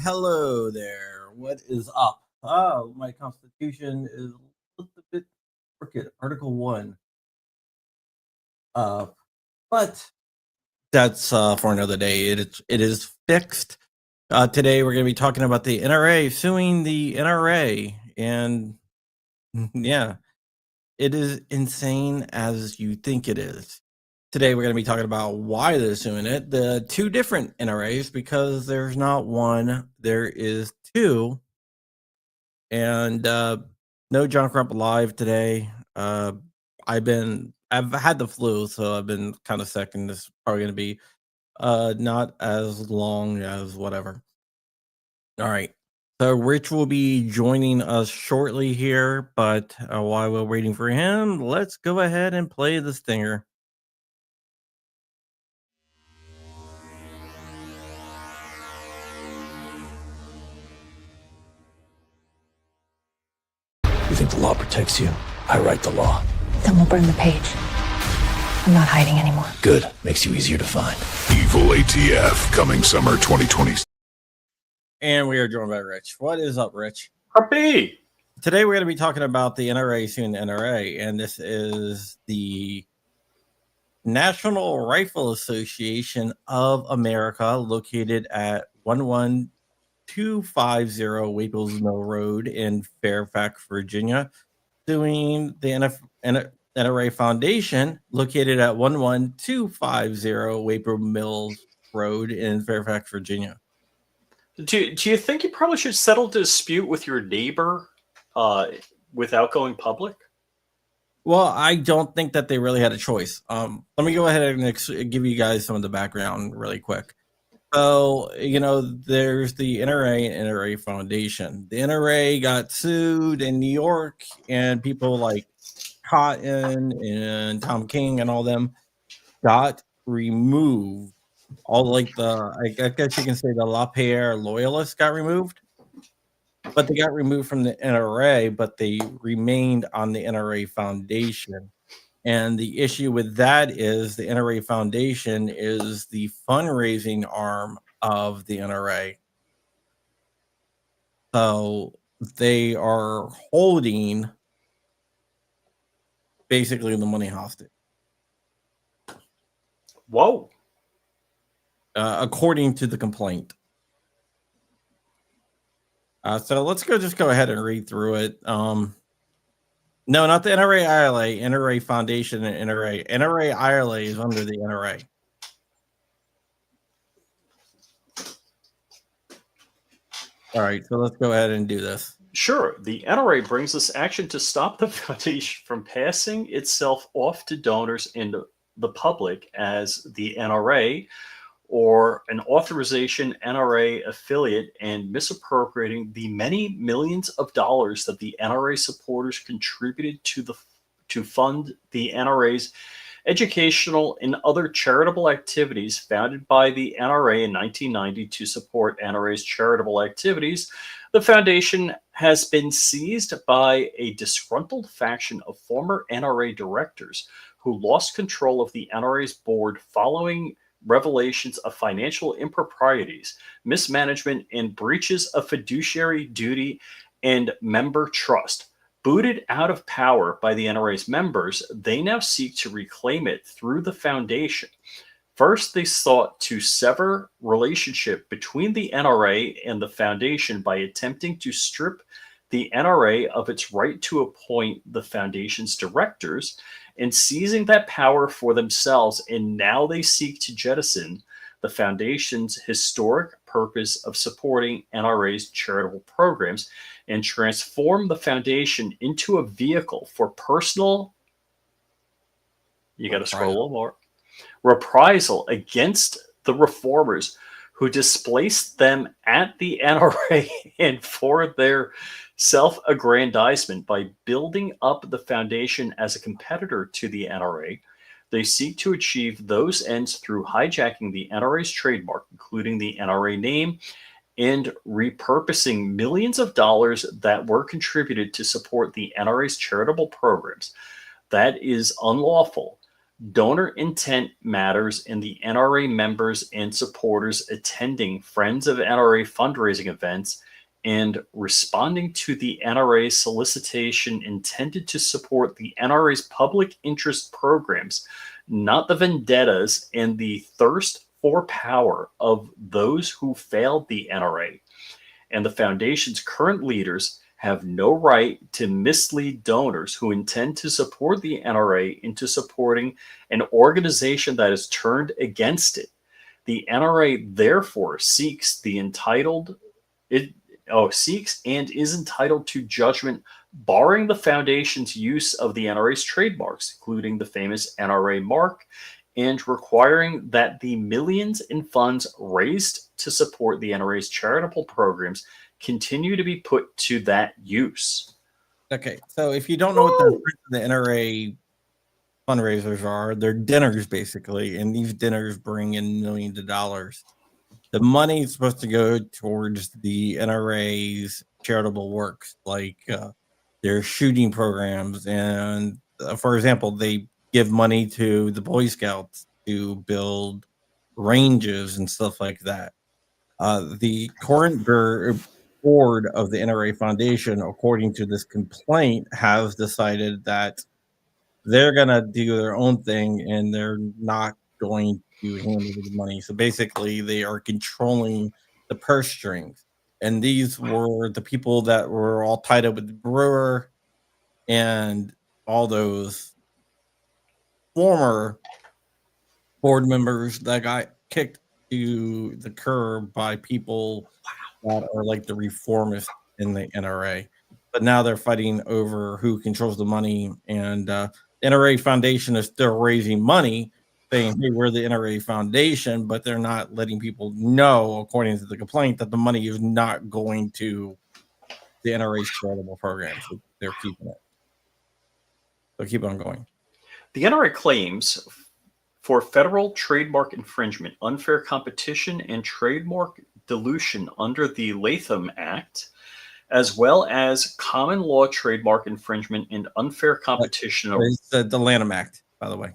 hello there. What is up? Oh, my constitution is a little bit crooked. Article 1. Uh, but that's for another day. It is fixed. Today we're going to be talking about the NRA suing the NRA. And yeah, it is insane as you think it is. Today we're going to be talking about why they're suing it. The two different NRAs, because there's not one, there is two. And no John Crump live today. I've had the flu, so I've been kind of sick, and this is probably going to be not as long as whatever. All right. So Rich will be joining us shortly here, but while we're waiting for him, let's go ahead and play the stinger. You think the law protects you? I write the law. Then we'll burn the page. I'm not hiding anymore. Good. Makes you easier to find. Evil ATF coming summer 2020. And we are joined by Rich. What is up, Rich? Happy. Today we're going to be talking about the NRA suing the NRA, and this is the National Rifle Association of America, located at 11250 Waples Mill Road in Fairfax, Virginia, suing the NRA Foundation, located at 11250 Waples Mills Road in Fairfax, Virginia. Do you think you probably should settle the dispute with your neighbor without going public? Well, I don't think that they really had a choice. Let me go ahead and give you guys some of the background really quick. So, there's the NRA and NRA Foundation. The NRA got sued in New York, and people like Cotton and Tom King and all them got removed. All I guess you can say the LaPierre loyalists got removed, but they got removed from the NRA, but they remained on the NRA Foundation. And the issue with that is the NRA Foundation is the fundraising arm of the NRA. So they are holding basically the money hostage. Whoa. According to the complaint. So let's go ahead and read through it. No, not the NRA ILA, NRA Foundation and NRA. NRA ILA is under the NRA. All right, so let's go ahead and do this. Sure. The NRA brings this action to stop the foundation from passing itself off to donors and the public as the NRA or an authorization NRA affiliate and misappropriating the many millions of dollars that the NRA supporters contributed to fund the NRA's educational and other charitable activities founded by the NRA in 1990 to support NRA's charitable activities. The foundation has been seized by a disgruntled faction of former NRA directors who lost control of the NRA's board following revelations of financial improprieties, mismanagement, and breaches of fiduciary duty and member trust. Booted out of power by the NRA's members, they now seek to reclaim it through the foundation. First, they sought to sever relationship between the NRA and the foundation by attempting to strip the NRA of its right to appoint the foundation's directors and seizing that power for themselves, and now they seek to jettison the foundation's historic purpose of supporting NRA's charitable programs and transform the foundation into a vehicle for personal, you got to scroll a little more, reprisal against the reformers who displaced them at the NRA and for their self-aggrandizement by building up the foundation as a competitor to the NRA. They seek to achieve those ends through hijacking the NRA's trademark, including the NRA name, and repurposing millions of dollars that were contributed to support the NRA's charitable programs. That is unlawful. Donor intent matters, and the NRA members and supporters attending Friends of NRA fundraising events and responding to the NRA solicitation intended to support the NRA's public interest programs, not the vendettas and the thirst for power of those who failed the NRA. And the foundation's current leaders have no right to mislead donors who intend to support the NRA into supporting an organization that is turned against it. The NRA therefore seeks and is entitled to judgment barring the foundation's use of the NRA's trademarks, including the famous NRA mark, and requiring that the millions in funds raised to support the NRA's charitable programs continue to be put to that use. Okay, so if you don't know what the NRA fundraisers are, they're dinners basically, and these dinners bring in millions of dollars. The money is supposed to go towards the NRA's charitable works, like their shooting programs, and for example, they give money to the Boy Scouts to build ranges and stuff like that. The current board of the NRA Foundation, according to this complaint, has decided that they're going to do their own thing and they're not going to handle the money. So basically, they are controlling the purse strings. And these were the people that were all tied up with Brewer and all those former board members that got kicked to the curb by people that are like the reformists in the NRA. But now they're fighting over who controls the money. And NRA Foundation is still raising money, saying, hey, we're the NRA Foundation, but they're not letting people know, according to the complaint, that the money is not going to the NRA's charitable programs. So they're keeping it. So keep on going. The NRA claims for federal trademark infringement, unfair competition, and trademark dilution under the Latham Act, as well as common law trademark infringement and unfair competition. It's the Lanham Act, by the way.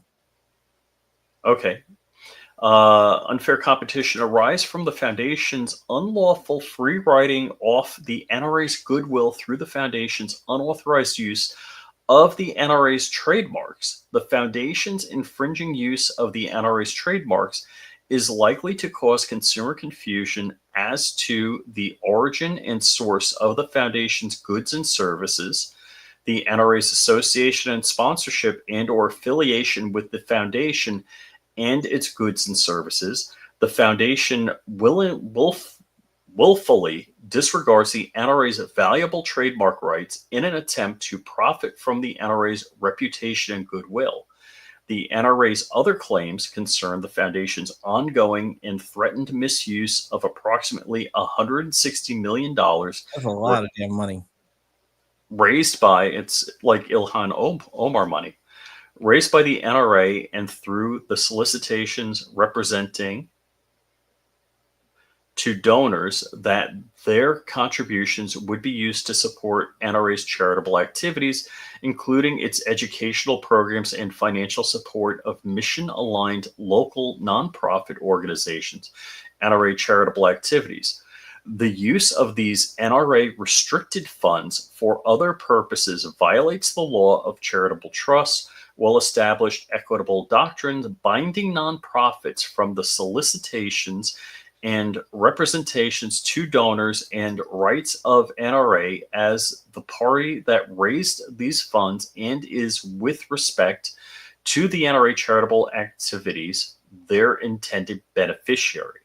Okay. Unfair competition arise from the foundation's unlawful free riding off the NRA's goodwill through the foundation's unauthorized use of the NRA's trademarks. The foundation's infringing use of the NRA's trademarks is likely to cause consumer confusion as to the origin and source of the foundation's goods and services, the NRA's association and sponsorship and or affiliation with the foundation and its goods and services. The foundation willfully disregards the NRA's valuable trademark rights in an attempt to profit from the NRA's reputation and goodwill. The NRA's other claims concern the foundation's ongoing and threatened misuse of approximately $160 million. That's a lot of damn money. Raised by, it's like Ilhan Omar money, raised by the NRA and through the solicitations representing to donors that their contributions would be used to support NRA's charitable activities, including its educational programs and financial support of mission-aligned local nonprofit organizations, NRA charitable activities. The use of these NRA restricted funds for other purposes violates the law of charitable trusts, well-established equitable doctrines binding nonprofits from the solicitations and representations to donors and rights of NRA as the party that raised these funds and is, with respect to the NRA charitable activities, their intended beneficiary.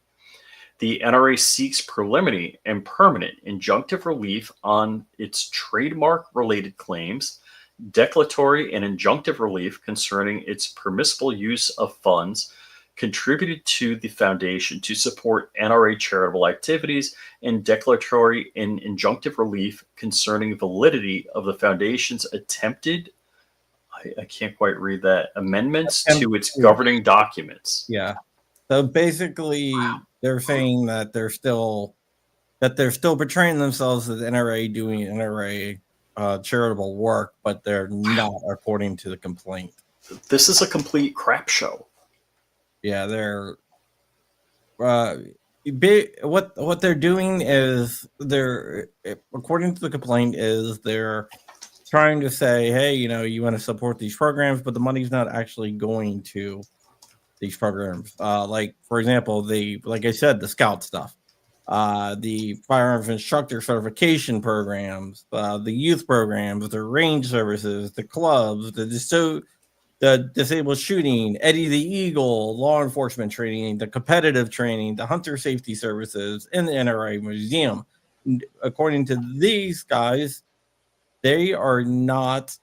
The NRA seeks preliminary and permanent injunctive relief on its trademark-related claims, declaratory and injunctive relief concerning its permissible use of funds contributed to the foundation to support NRA charitable activities, and declaratory and injunctive relief concerning validity of the foundation's attempted, I can't quite read that, amendments to its governing documents. Yeah. So basically, they're saying that they're still portraying themselves as NRA doing NRA charitable work, but they're not, according to the complaint. This is a complete crap show. Yeah, they're what they're doing is they're, according to the complaint, is they're trying to say, hey, you want to support these programs, but the money's not actually going to these programs. Like, for example, like I said, the scout stuff, the firearms instructor certification programs, the youth programs, the range services, the clubs, the disabled shooting, Eddie the Eagle, law enforcement training, the competitive training, the hunter safety services, and the NRA museum. According to these guys, they are not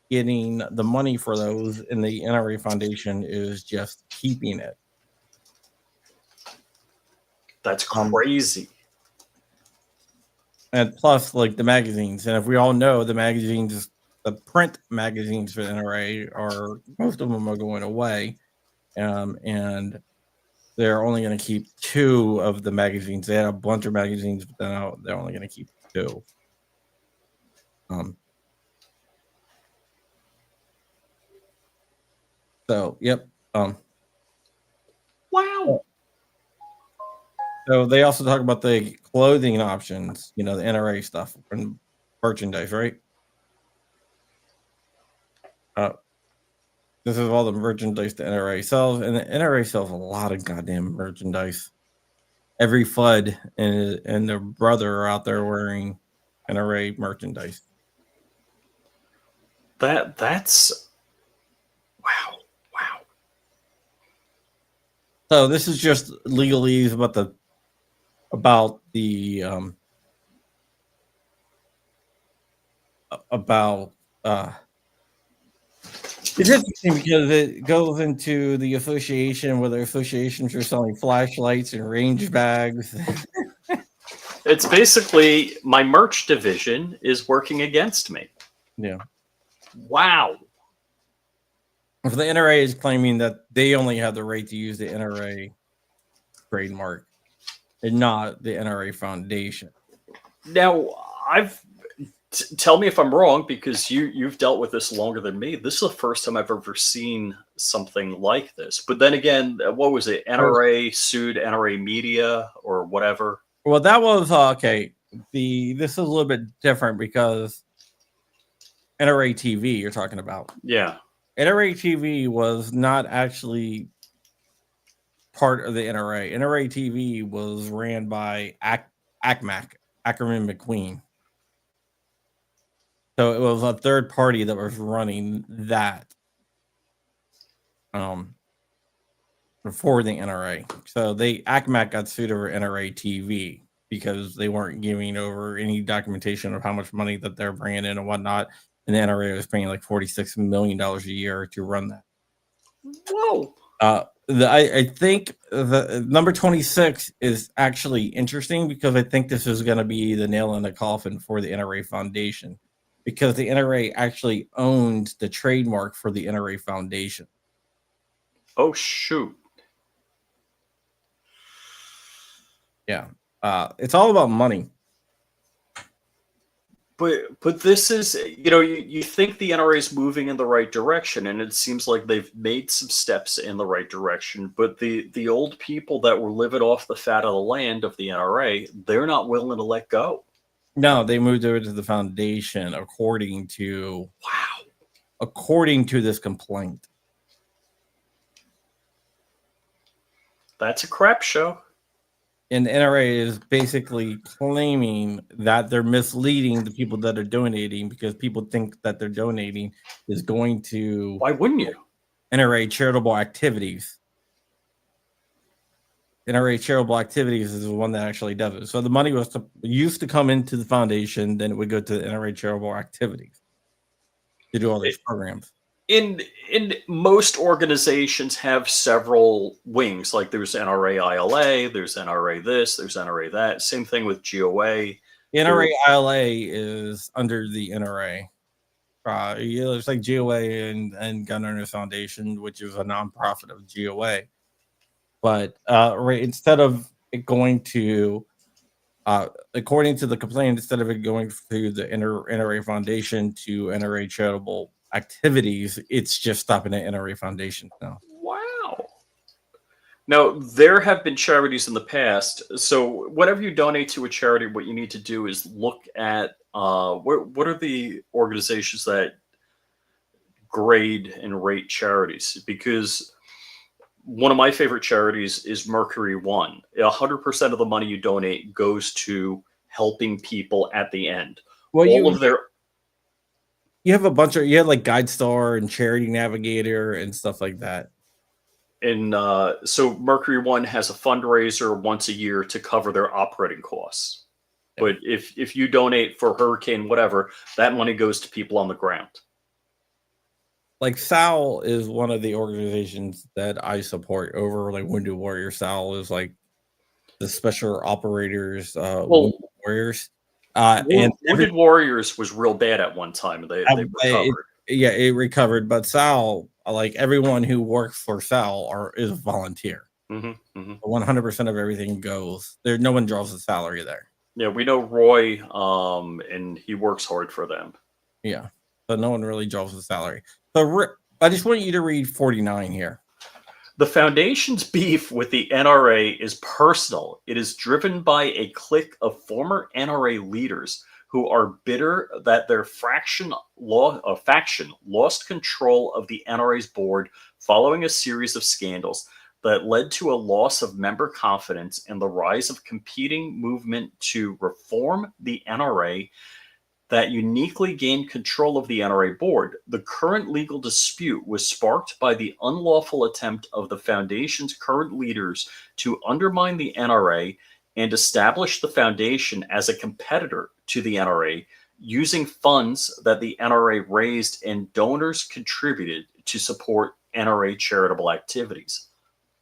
getting the money for those, and the NRA Foundation is just keeping it. That's crazy. And plus, like the magazines, and if we all know the magazines, the print magazines for the NRA are, most of them are going away, and they're only going to keep 2 of the magazines. They had a bunch of magazines, but now they're only going to keep 2. So, yep. Wow. So they also talk about the clothing options, the NRA stuff and merchandise, right? This is all the merchandise the NRA sells, and the NRA sells a lot of goddamn merchandise. Every FUD and their brother are out there wearing NRA merchandise. That's wow. So this is just legalese about it's interesting because it goes into the association where the associations are selling flashlights and range bags. It's basically my merch division is working against me. Yeah. Wow. If the NRA is claiming that they only have the right to use the NRA trademark and not the NRA Foundation. Now, tell me if I'm wrong, because you've dealt with this longer than me. This is the first time I've ever seen something like this. But then again, what was it? NRA sued NRA Media or whatever. Well, that was okay. This is a little bit different because NRA TV you're talking about. Yeah. NRA TV was not actually part of the NRA. NRA TV was ran by ACMAC, Ackerman McQueen. So it was a third party that was running that for the NRA. So ACMAC got sued over NRA TV because they weren't giving over any documentation of how much money that they're bringing in and whatnot. And the NRA was paying like $46 million a year to run that. Whoa. I think the number 26 is actually interesting because I think this is going to be the nail in the coffin for the NRA Foundation, because the NRA actually owned the trademark for the NRA Foundation. Oh, shoot. Yeah. It's all about money. But this is, you think the NRA is moving in the right direction, and it seems like they've made some steps in the right direction. But the old people that were living off the fat of the land of the NRA, they're not willing to let go. No, they moved over to the foundation according to this complaint. That's a crap show. And the NRA is basically claiming that they're misleading the people that are donating because people think that they're donating is going to... Why wouldn't you? NRA charitable activities. NRA charitable activities is the one that actually does it. So the money used to come into the foundation, then it would go to the NRA charitable activities to do all these programs. In most organizations have several wings. Like there's NRA ILA, there's NRA this, there's NRA that. Same thing with GOA. NRA ILA is under the NRA. It's like GOA and Gun Owners Foundation, which is a nonprofit of GOA. But instead of it going to, according to the complaint, instead of it going through the NRA Foundation to NRA charitable activities. It's just stopping at NRA Foundation now. Wow. Now, there have been charities in the past. So, whenever you donate to a charity, what you need to do is look at what are the organizations that grade and rate charities, because one of my favorite charities is Mercury One. 100% of the money you donate goes to helping people at the end. Well, All of their you have a bunch of, you have like GuideStar and Charity Navigator and stuff like that. and so Mercury One has a fundraiser once a year to cover their operating costs. But if you donate for hurricane whatever, that money goes to people on the ground. Like SAL is one of the organizations that I support over like Wounded Warrior. SAL is like the special operators, Wounded Warriors. And Wounded Warriors was real bad at one time. They recovered. It recovered. But SAL, like everyone who works for SAL is a volunteer. 100% of everything goes there. No one draws a salary there. Yeah, we know Roy, and he works hard for them. Yeah, but no one really draws a salary. So I just want you to read 49 here. The Foundation's beef with the NRA is personal. It is driven by a clique of former NRA leaders who are bitter that their faction lost control of the NRA's board following a series of scandals that led to a loss of member confidence and the rise of competing movement to reform the NRA that uniquely gained control of the NRA board. The current legal dispute was sparked by the unlawful attempt of the Foundation's current leaders to undermine the NRA and establish the Foundation as a competitor to the NRA, using funds that the NRA raised and donors contributed to support NRA charitable activities.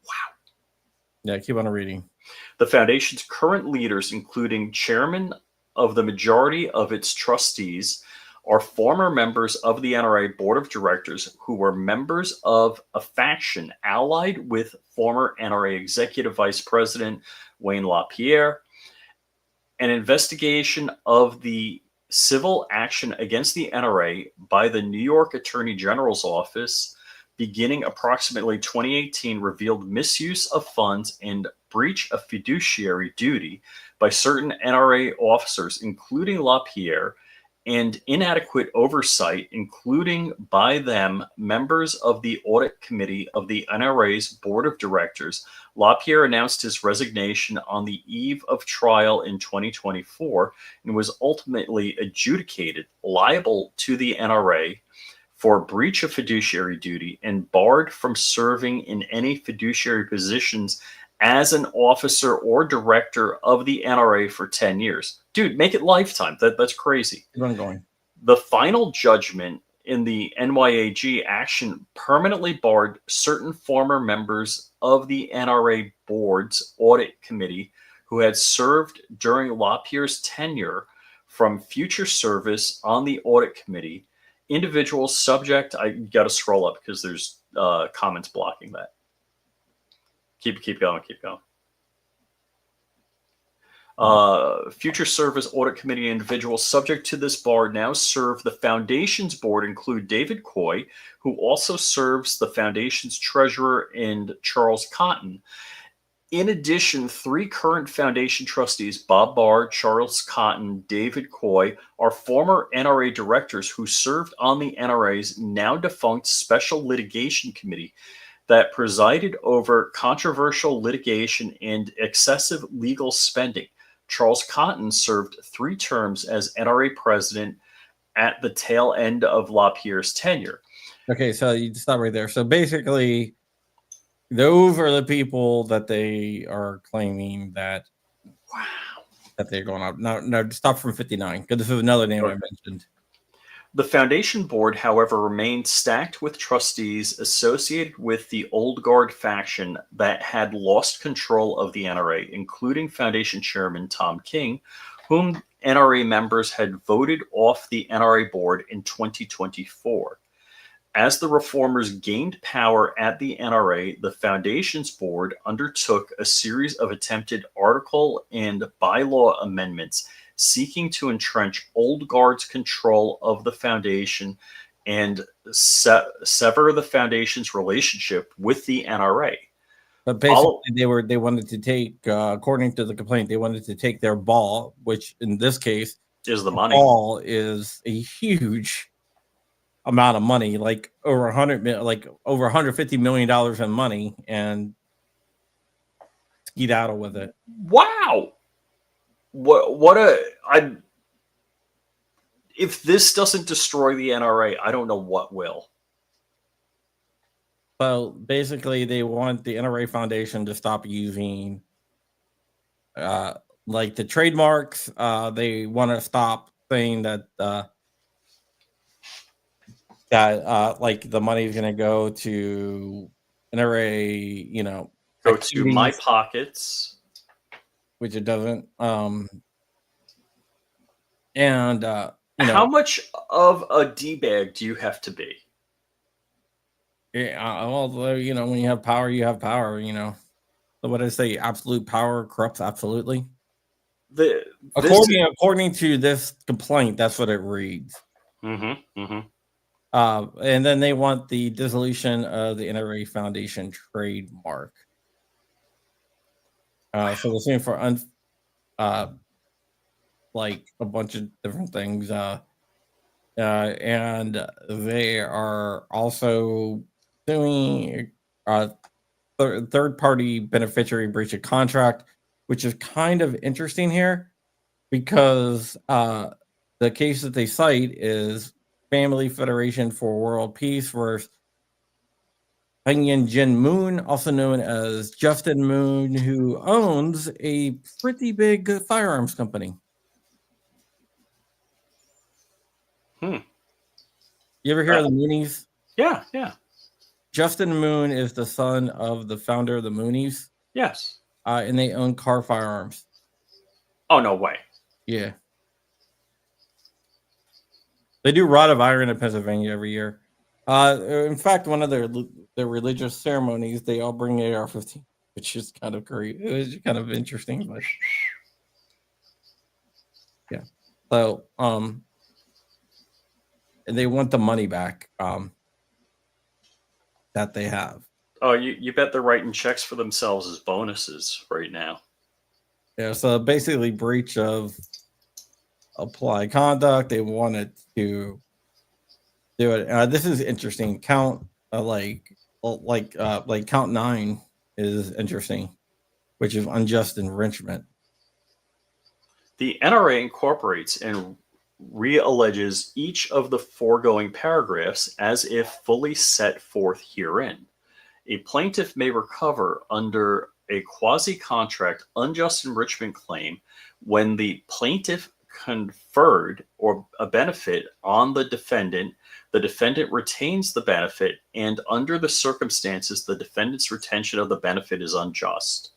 Wow. Yeah, keep on reading. The Foundation's current leaders, including chairman of the majority of its trustees, are former members of the NRA board of directors who were members of a faction allied with former NRA executive vice president Wayne LaPierre. An investigation of the civil action against the NRA by the New York Attorney General's office beginning approximately 2018 revealed misuse of funds and breach of fiduciary duty by certain NRA officers, including LaPierre, and inadequate oversight, including by them members of the audit committee of the NRA's board of directors. LaPierre announced his resignation on the eve of trial in 2024 and was ultimately adjudicated liable to the NRA for breach of fiduciary duty and barred from serving in any fiduciary positions as an officer or director of the NRA for 10 years. Dude, make it lifetime. That's crazy. Keep on going. The final judgment in the NYAG action permanently barred certain former members of the NRA board's audit committee who had served during LaPierre's tenure from future service on the audit committee. Individuals subject, I got to scroll up because there's comments blocking that. Keep going. Future service audit committee individuals subject to this bar now serve the Foundation's board include David Coy, who also serves the Foundation's treasurer, and Charles Cotton. In addition, 3 current Foundation trustees, Bob Barr, Charles Cotton, David Coy, are former NRA directors who served on the NRA's now defunct Special Litigation Committee that presided over controversial litigation and excessive legal spending. Charles Cotton served 3 terms as NRA president at the tail end of LaPierre's tenure. Okay, so you stop right there. So basically, those are the people that they are claiming that that they're going out. No, stop from 59 because this is another name I mentioned. The Foundation board, however, remained stacked with trustees associated with the Old Guard faction that had lost control of the NRA, including Foundation chairman Tom King, whom NRA members had voted off the NRA board in 2024. As the reformers gained power at the NRA, the Foundation's board undertook a series of attempted article and bylaw amendments seeking to entrench Old Guard's control of the Foundation and sever the foundation's relationship with the NRA. But basically, they wanted to take, according to the complaint, they wanted to take their ball, which in this case Is the money. ball is a huge amount of money, like over $150 million in money, and skedaddle with it. Wow. If this doesn't destroy the NRA, I don't know what will. So basically, they want the NRA Foundation to stop using, like the trademarks. They want to stop saying that like the money is going to go to NRA, Go to my activities, pockets. which it doesn't. And How much of a D-bag do you have to be? yeah, although when you have power, you have power. So what I say, absolute power corrupts absolutely. According to this complaint, that's what it reads. And then they want the dissolution of the NRA Foundation trademark. So they're suing for like a bunch of different things. And they are also suing third-party beneficiary breach of contract, which is kind of interesting here because the case that they cite is Family Federation for World Peace versus Hangyan Jin Moon, also known as Justin Moon, who owns a pretty big firearms company. You ever hear of the Moonies? Yeah. Justin Moon is the son of the founder of the Moonies. Yes. And they own Car Firearms. Oh, no way. Yeah. They do Rod of Iron in Pennsylvania every year. In fact, one of their religious ceremonies, they all bring AR-15, which is kind of great. It was kind of interesting, but yeah. So, and they want the money back that they have. Oh, you bet they're writing checks for themselves as bonuses right now. Yeah, so basically breach of applied conduct. They wanted to do it. This is interesting. Count count 9 is interesting, which is unjust enrichment. The NRA incorporates and realleges each of the foregoing paragraphs as if fully set forth herein. A plaintiff may recover under a quasi-contract unjust enrichment claim when the plaintiff conferred or a benefit on the defendant retains the benefit, and under the circumstances, the defendant's retention of the benefit is unjust.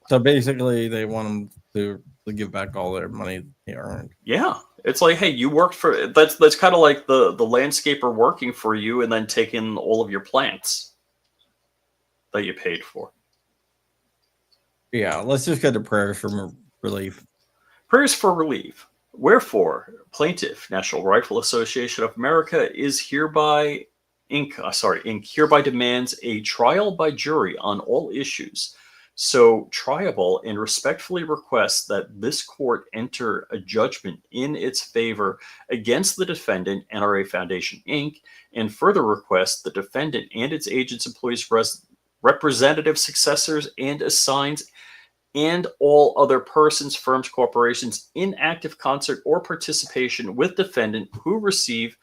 So basically, they want them to give back all their money they earned. Yeah, it's like, hey, you worked for that's kind of like the landscaper working for you and then taking all of your plants that you paid for. Yeah, let's just get to prayers for relief. Prayers for relief. Wherefore, plaintiff, National Rifle Association of America, is hereby hereby demands a trial by jury on all issues, so triable, and respectfully requests that this court enter a judgment in its favor against the defendant, NRA Foundation, Inc., and further requests the defendant and its agents, employees, representative successors, and assigns, and all other persons, firms, corporations in active concert or participation with defendant who receive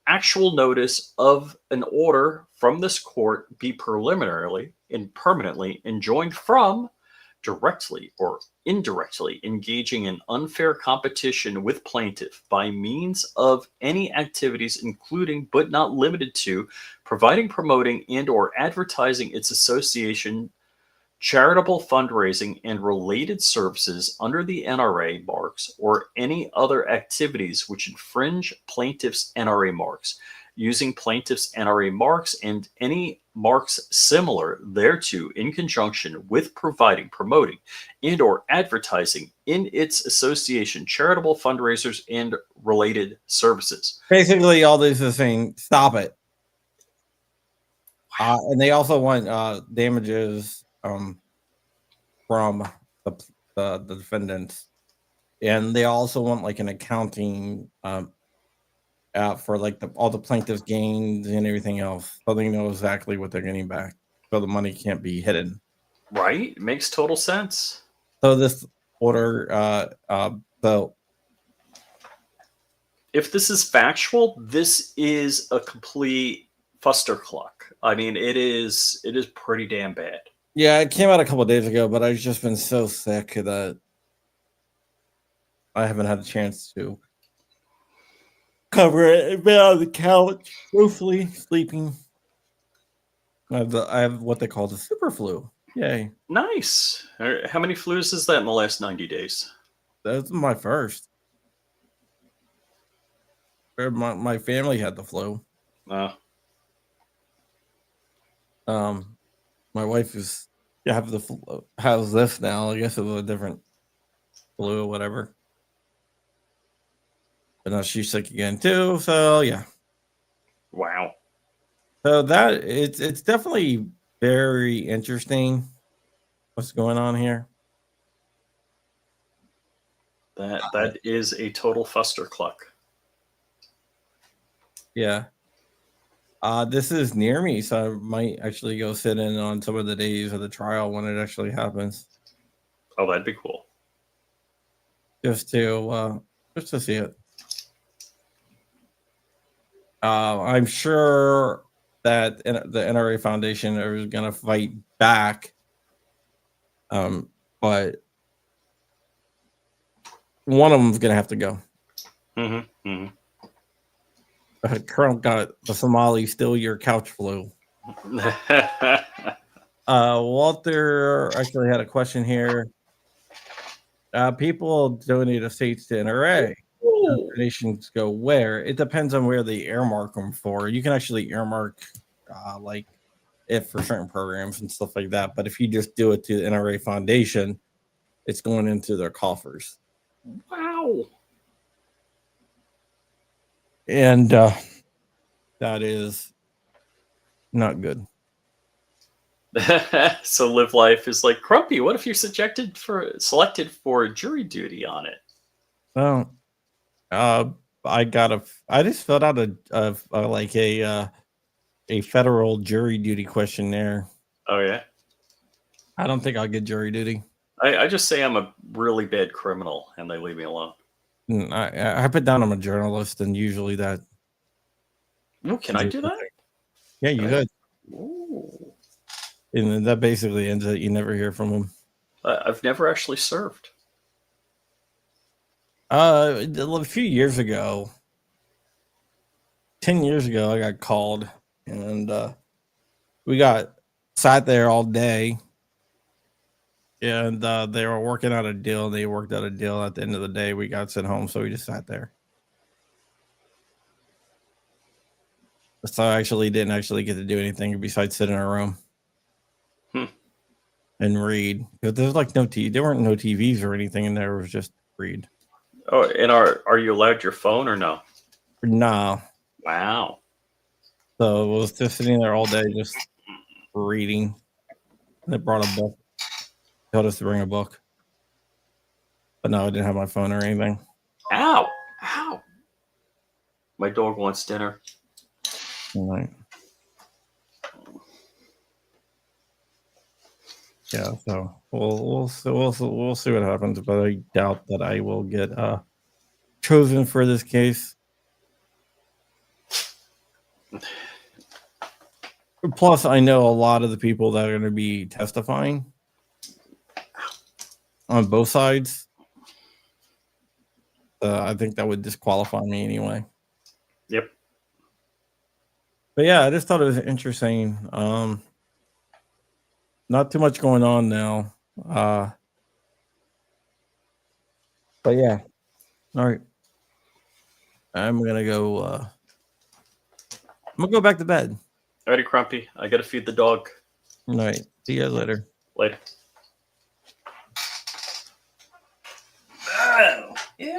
actual notice of an order from this court be preliminarily and permanently enjoined from directly or indirectly engaging in unfair competition with plaintiff by means of any activities including but not limited to providing, promoting, and or advertising its association, charitable fundraising, and related services under the NRA marks or any other activities which infringe plaintiff's NRA marks, using plaintiff's NRA marks and any marks similar thereto in conjunction with providing, promoting, and or advertising in its association charitable fundraisers and related services. Basically, all this is saying stop it. And they also want damages from the defendants, and they also want like an accounting for like all the plaintiffs' gains and everything else, so they know exactly what they're getting back, so the money can't be hidden. Right? It makes total sense. So this order, so if this is factual, this is a complete fustercluck. I mean, it is pretty damn bad. yeah, it came out a couple of days ago, but I've just been so sick that I haven't had a chance to cover it. I've been on the couch, mostly sleeping. I have what they call the super flu. Yay. Nice. How many flus is that in the last 90 days? That's my first. My family had the flu. My wife is has this now. I guess it was a different flu or whatever. But now she's sick again too. So yeah. Wow. So that it's definitely very interesting what's going on here. That is a total fustercluck. Yeah. This is near me, so I might actually go sit in on some of the days of the trial when it actually happens. Oh, that'd be cool. Just to see it. I'm sure that the NRA Foundation is going to fight back, but one of them is going to have to go. Mm-hmm. Mm-hmm. Colonel got the Somali steal your couch flu. Walter actually had a question here. People donate estates to NRA. Donations go where? It depends on where they earmark them for. You can actually earmark like if for certain programs and stuff like that. But if you just do it to the NRA Foundation, it's going into their coffers. Wow. And that is not good. So Live Life is like, Crumpy, what if you're selected for jury duty on it? Well, I just filled out a federal jury duty questionnaire. Oh yeah. I don't think I'll get jury duty. I just say I'm a really bad criminal and they leave me alone. I put down I'm a journalist, and usually that. Ooh, can I do that? Yeah, you could. Ooh. And then that basically ends it. You never hear from them. I've never actually served. A few years ago, 10 years ago, I got called, and we sat there all day, and they were working out a deal. They worked out a deal. At the end of the day, we got sent home, so we just sat there. So I actually didn't get to do anything besides sit in our room and read. Because there's like no TV. There weren't no TVs or anything in there. It was just read. Oh, and are you allowed your phone or no? No. Wow. So it was just sitting there all day, just reading. They brought a book. Told us to bring a book. But no, I didn't have my phone or anything. Ow! Ow! My dog wants dinner. All right. Yeah, so we'll see what happens, but I doubt that I will get chosen for this case. Plus, I know a lot of the people that are going to be testifying on both sides. I think that would disqualify me anyway. Yep. But yeah, I just thought it was interesting. Not too much going on now. But yeah. All right. I'm going to go I'm gonna go back to bed. Alrighty, Crumpy. I gotta feed the dog. All right. See you guys later. Later. Ew.